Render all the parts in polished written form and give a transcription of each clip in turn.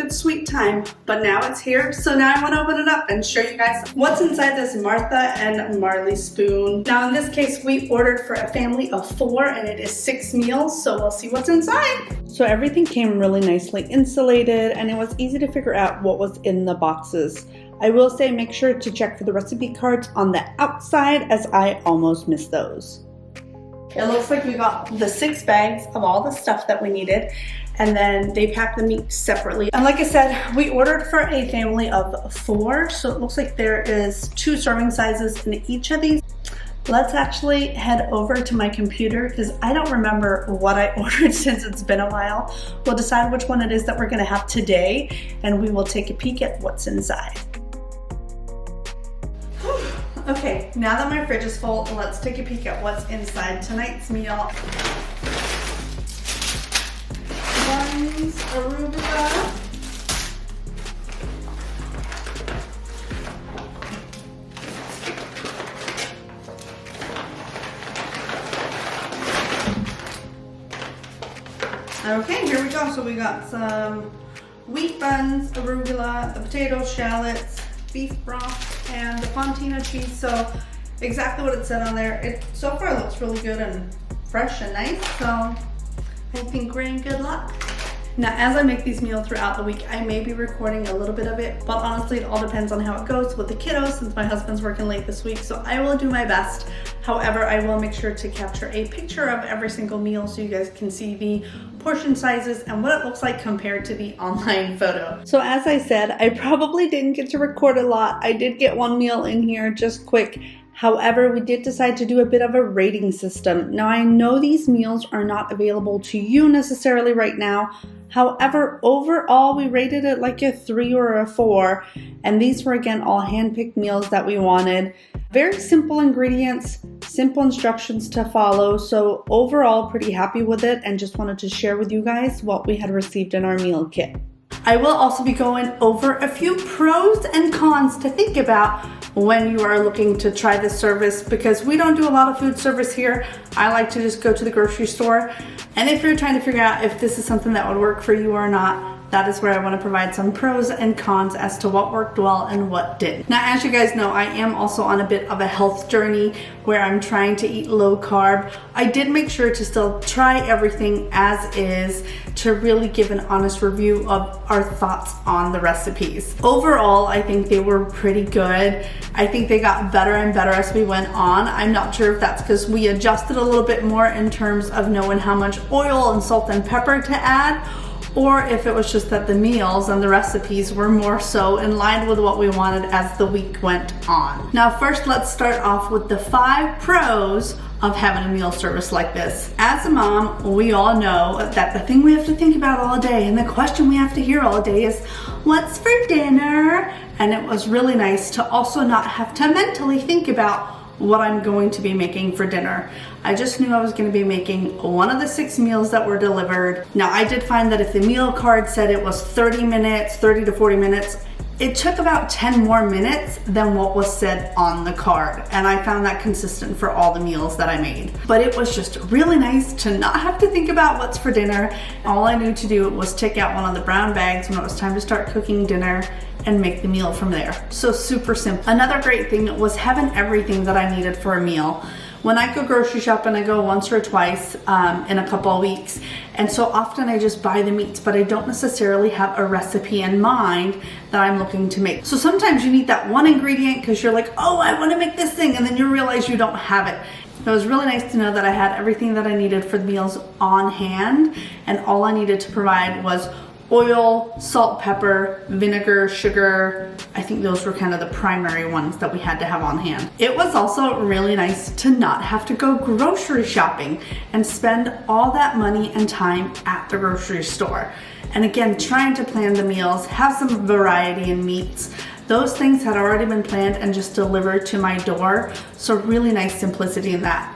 good sweet time, but now it's here, so now I want to open it up and show you guys what's inside this Martha and Marley Spoon. Now in this case, we ordered for a family of 4 and it is 6 meals, so we'll see what's inside. So everything came really nicely insulated and it was easy to figure out what was in the boxes. I will say make sure to check for the recipe cards on the outside, as I almost missed those. It looks like we got the 6 bags of all the stuff that we needed, and then they packed the meat separately. And like I said, we ordered for a family of 4, so it looks like there is 2 serving sizes in each of these. Let's actually head over to my computer because I don't remember what I ordered since it's been a while. We'll decide which one it is that we're gonna have today, and we will take a peek at what's inside. Okay, now that my fridge is full, let's take a peek at what's inside tonight's meal. Buns, arugula. Okay, here we go. So we got some wheat buns, arugula, the potato shallots, beef broth, and the fontina cheese. So exactly what it said on there. It so far looks really good and fresh and nice, so I think we're in good luck. Now as I make these meals throughout the week, I may be recording a little bit of it, but honestly it all depends on how it goes with the kiddos since my husband's working late this week, so I will do my best. However, I will make sure to capture a picture of every single meal so you guys can see the portion sizes and what it looks like compared to the online photo. So as I said, I probably didn't get to record a lot. I did get one meal in here just quick. However, we did decide to do a bit of a rating system. Now I know these meals are not available to you necessarily right now. However, overall we rated it like a 3 or a 4, and these were again all hand-picked meals that we wanted. Very simple ingredients, simple instructions to follow, so overall pretty happy with it and just wanted to share with you guys what we had received in our meal kit. I will also be going over a few pros and cons to think about when you are looking to try this service, because we don't do a lot of food service here. I like to just go to the grocery store, and if you're trying to figure out if this is something that would work for you or not, that is where I want to provide some pros and cons as to what worked well and what didn't. Now, as you guys know, I am also on a bit of a health journey where I'm trying to eat low carb. I did make sure to still try everything as is to really give an honest review of our thoughts on the recipes. Overall, I think they were pretty good. I think they got better and better as we went on. I'm not sure if that's because we adjusted a little bit more in terms of knowing how much oil and salt and pepper to add, or if it was just that the meals and the recipes were more so in line with what we wanted as the week went on. Now first, let's start off with the 5 pros of having a meal service like this. As a mom, we all know that the thing we have to think about all day and the question we have to hear all day is, what's for dinner? And it was really nice to also not have to mentally think about what I'm going to be making for dinner. I just knew I was going to be making one of the 6 meals that were delivered. Now I did find that if the meal card said it was 30 minutes, 30 to 40 minutes, it took about 10 more minutes than what was said on the card. And I found that consistent for all the meals that I made. But it was just really nice to not have to think about what's for dinner. All I knew to do was take out one of the brown bags when it was time to start cooking dinner and make the meal from there. So super simple. Another great thing was having everything that I needed for a meal. When I go grocery shopping, I go once or twice in a couple of weeks. And so often I just buy the meats, but I don't necessarily have a recipe in mind that I'm looking to make. So sometimes you need that one ingredient because you're like, oh, I want to make this thing, and then you realize you don't have it. It was really nice to know that I had everything that I needed for the meals on hand, and all I needed to provide was oil, salt, pepper, vinegar, sugar. I think those were kind of the primary ones that we had to have on hand. It was also really nice to not have to go grocery shopping and spend all that money and time at the grocery store. And again, trying to plan the meals, have some variety in meats. Those things had already been planned and just delivered to my door. So really nice simplicity in that.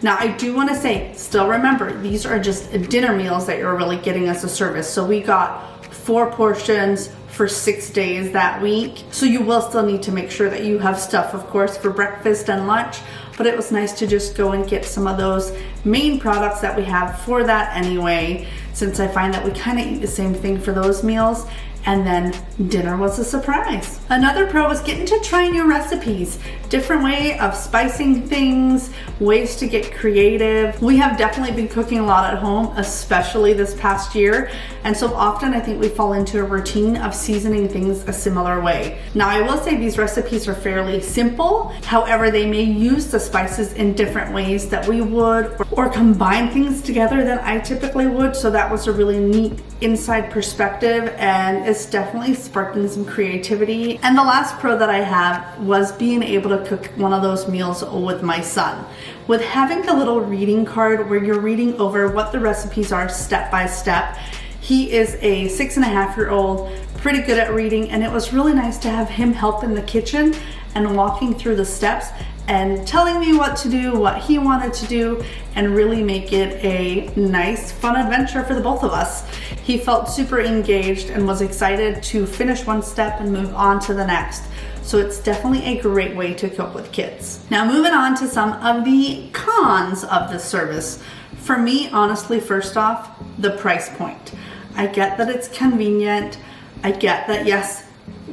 Now I do want to say, still remember, these are just dinner meals that you're really getting as a service. So we got 4 portions for 6 days that week. So you will still need to make sure that you have stuff, of course, for breakfast and lunch, but it was nice to just go and get some of those main products that we have for that anyway, since I find that we kind of eat the same thing for those meals. and then dinner was a surprise. Another pro was getting to try new recipes, different way of spicing things, ways to get creative. We have definitely been cooking a lot at home, especially this past year, and so often I think we fall into a routine of seasoning things a similar way. Now I will say these recipes are fairly simple, however they may use the spices in different ways that we would, or combine things together than I typically would, so that was a really neat inside perspective, and it's definitely sparking some creativity. And the last pro that I have was being able to cook one of those meals with my son. With having the little reading card where you're reading over what the recipes are step by step. He is a 6.5-year-old, pretty good at reading, and it was really nice to have him help in the kitchen and walking through the steps and telling me what to do, what he wanted to do, and really make it a nice, fun adventure for the both of us. He felt super engaged and was excited to finish one step and move on to the next. So it's definitely a great way to cook with kids. Now moving on to some of the cons of this service. For me, honestly, first off, the price point. I get that it's convenient. I get that, yes,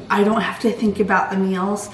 I don't have to think about the meals,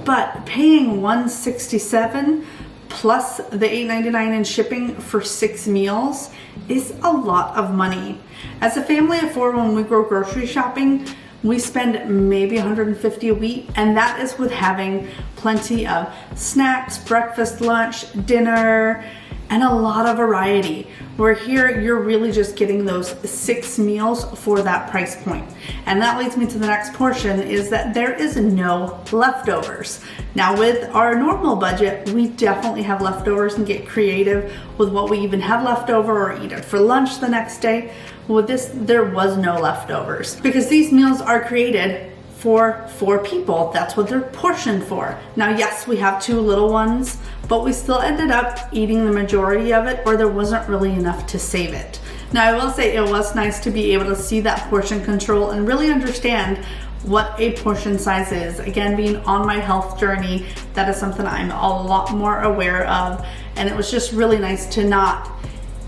but paying $167 plus the $8.99 in shipping for 6 meals is a lot of money. As a family of 4, when we go grocery shopping, we spend maybe $150 a week, and that is with having plenty of snacks, breakfast, lunch, dinner, and a lot of variety. Where here, you're really just getting those 6 meals for that price point. And that leads me to the next portion, is that there is no leftovers. Now with our normal budget, we definitely have leftovers and get creative with what we even have left over or eat it for lunch the next day. With this, there was no leftovers because these meals are created for 4 people. That's what they're portioned for. Now, yes, we have 2 little ones, but we still ended up eating the majority of it, or there wasn't really enough to save it. Now, I will say it was nice to be able to see that portion control and really understand what a portion size is. Again, being on my health journey, that is something I'm a lot more aware of, and it was just really nice to not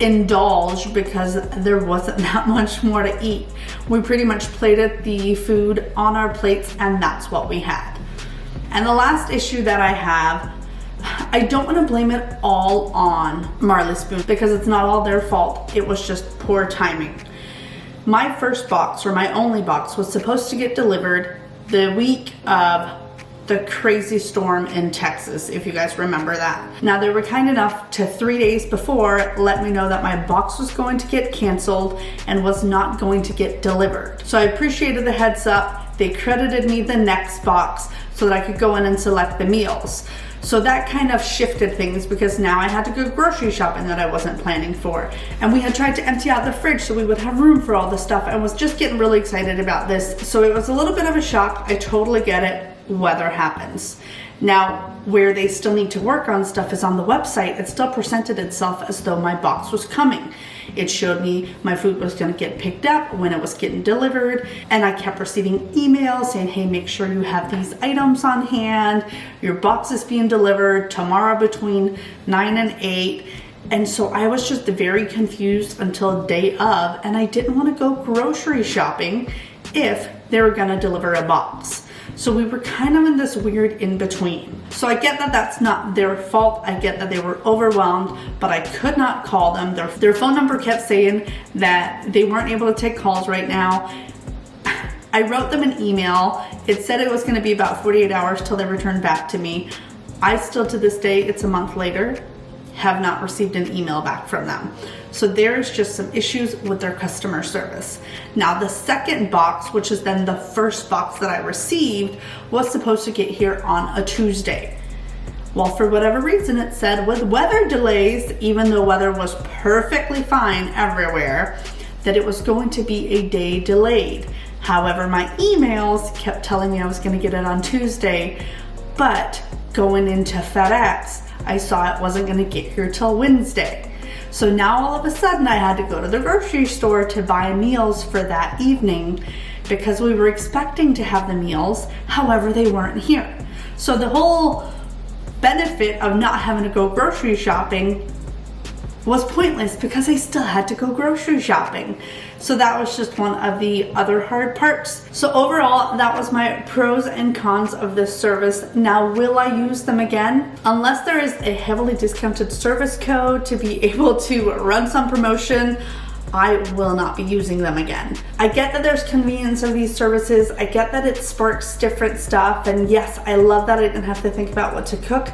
indulge because there wasn't that much more to eat. We pretty much plated the food on our plates, and that's what we had. And the last issue that I have, I don't want to blame it all on Marley Spoon because it's not all their fault. It was just poor timing. My first box, or my only box, was supposed to get delivered the week of the crazy storm in Texas, if you guys remember that. Now, they were kind enough to 3 days before let me know that my box was going to get canceled and was not going to get delivered. So I appreciated the heads up. They credited me the next box so that I could go in and select the meals. So that kind of shifted things because now I had to go grocery shopping that I wasn't planning for. And we had tried to empty out the fridge so we would have room for all the stuff. I was just getting really excited about this. So it was a little bit of a shock. I totally get it. Weather happens. Now, where they still need to work on stuff is on the website. It still presented itself as though my box was coming. It showed me my food was going to get picked up when it was getting delivered, and I kept receiving emails saying, hey, make sure you have these items on hand. Your box is being delivered tomorrow between 9 and 8. And so I was just very confused until day of, and I didn't want to go grocery shopping if they were going to deliver a box. So we were kind of in this weird in-between. So I get that that's not their fault. I get that they were overwhelmed, but I could not call them. Their phone number kept saying that they weren't able to take calls right now. I wrote them an email. It said it was going to be about 48 hours till they returned back to me. I still, to this day, it's a month later, have not received an email back from them. So there's just some issues with their customer service. Now, the second box, which is then the first box that I received, was supposed to get here on a Tuesday. Well, for whatever reason, it said with weather delays, even though weather was perfectly fine everywhere, that it was going to be a day delayed. However, my emails kept telling me I was going to get it on Tuesday, but going into FedEx, I saw it wasn't going to get here till Wednesday. So now all of a sudden I had to go to the grocery store to buy meals for that evening because we were expecting to have the meals, however they weren't here. So the whole benefit of not having to go grocery shopping was pointless because I still had to go grocery shopping. So that was just one of the other hard parts. So overall, that was my pros and cons of this service. Now, will I use them again? Unless there is a heavily discounted service code to be able to run some promotion, I will not be using them again. I get that there's convenience of these services. I get that it sparks different stuff. And yes, I love that I didn't have to think about what to cook.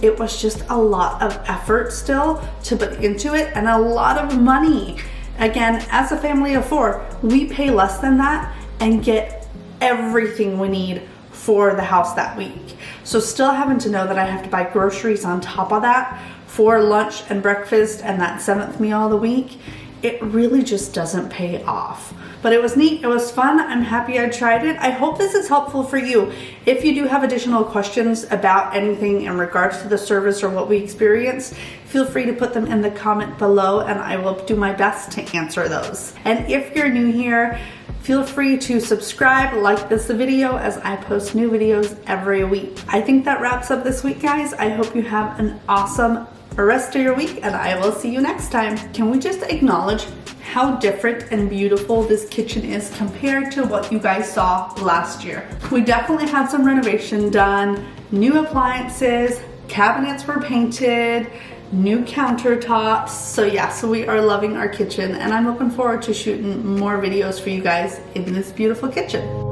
It was just a lot of effort still to put into it and a lot of money. Again, as a family of 4, we pay less than that and get everything we need for the house that week. So still having to know that I have to buy groceries on top of that for lunch and breakfast and that 7th meal of the week, it really just doesn't pay off. But it was neat, it was fun, I'm happy I tried it. I hope this is helpful for you. If you do have additional questions about anything in regards to the service or what we experienced, feel free to put them in the comment below and I will do my best to answer those. And if you're new here, feel free to subscribe, like this video as I post new videos every week. I think that wraps up this week, guys. I hope you have an awesome rest of your week and I will see you next time. Can we just acknowledge how different and beautiful this kitchen is compared to what you guys saw last year? We definitely had some renovation done, new appliances, cabinets were painted, new countertops. So yeah, so we are loving our kitchen and I'm looking forward to shooting more videos for you guys in this beautiful kitchen.